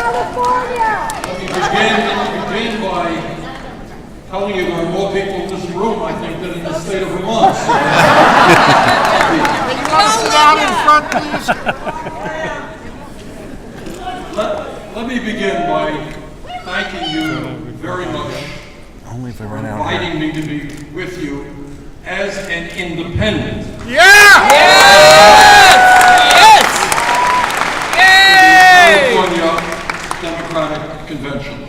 California! Let me begin by telling you there are more people in this room, I think, than in the state of Vermont. So, Can you want to sit down in front, please? let me begin by thanking you very much for inviting me to be with you as an independent. Yeah! Yes! California Democratic Convention.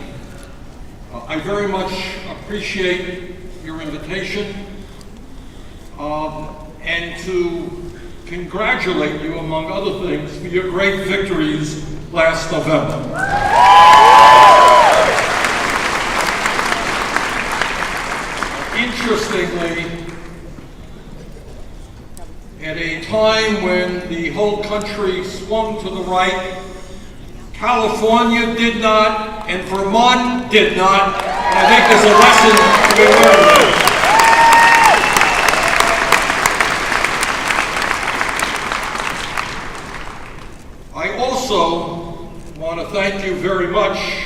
I very much appreciate your invitation and to congratulate you, among other things, for your great victories last November. Interestingly, at a time when the whole country swung to the right, California did not, and Vermont did not. And I think there's a lesson to be learned there. I also want to thank you very much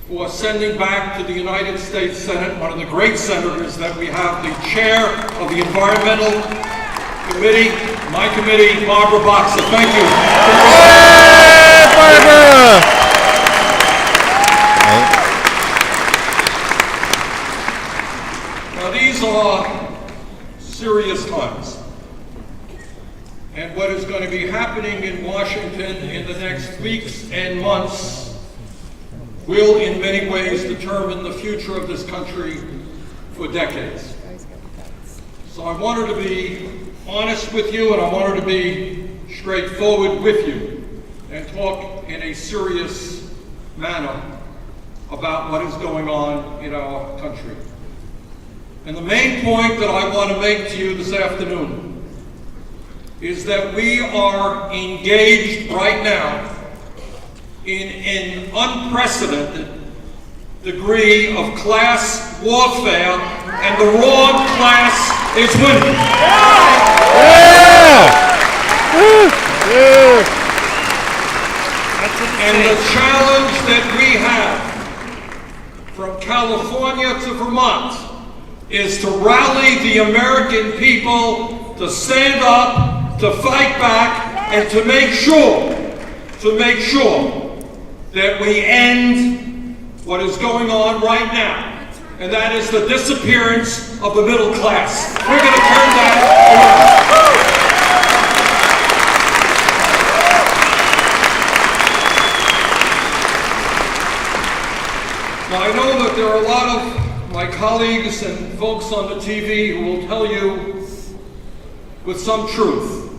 for sending back to the United States Senate one of the great senators that we have, the chair of the Environmental Committee, my committee, Barbara Boxer. Thank you. Hey, Barbara! Now these are serious times. And what is going to be happening in Washington in the next weeks and months will in many ways determine the future of this country for decades. So I wanted to be honest with you, and I wanted to be straightforward with you and talk in a serious manner about what is going on in our country. And the main point that I want to make to you this afternoon is that we are engaged right now in an unprecedented degree of class warfare, and the wrong class is winning. And the challenge that we have from California to Vermont is to rally the American people to stand up, to fight back, and to make sure that we end what is going on right now, and that is the disappearance of the middle class. We're going to turn that around. Now, I know that there are a lot of my colleagues and folks on the TV who will tell you with some truth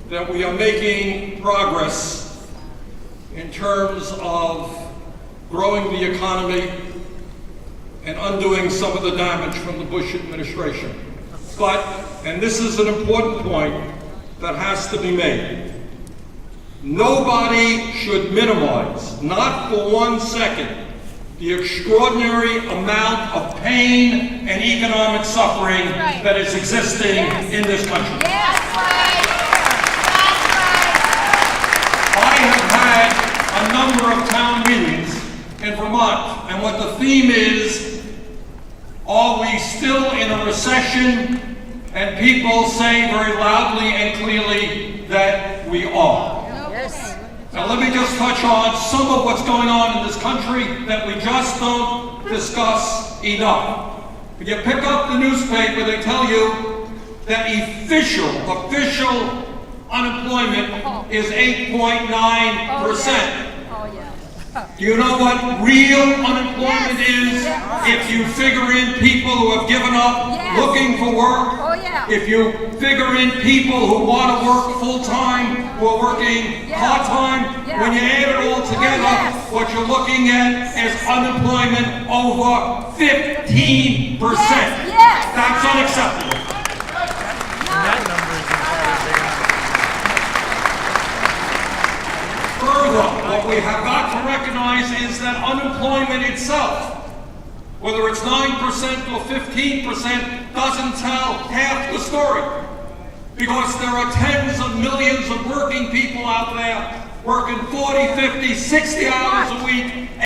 that we are making progress in terms of growing the economy and undoing some of the damage from the Bush administration. But, and this is an important point that has to be made, nobody should minimize, not for 1 second, the extraordinary amount of pain and economic suffering that is existing in this country. I have had a number of town meetings in Vermont, and what the theme is, are we still in a recession? And people say very loudly and clearly that we are. Now let me just touch on some of what's going on in this country that we just don't discuss enough. If you pick up the newspaper, they tell you that official unemployment is 8.9%. Do you know what real unemployment is? If you figure in people who have given up looking for work, if you figure in people who want to work full-time, who are working part-time, when you add it all together, what you're looking at is unemployment over 15%. That's unacceptable. Further, what we have got to recognize is that unemployment itself, whether it's 9% or 15%, doesn't tell half the story. Because there are tens of millions of working people out there working 40, 50, 60 hours a week,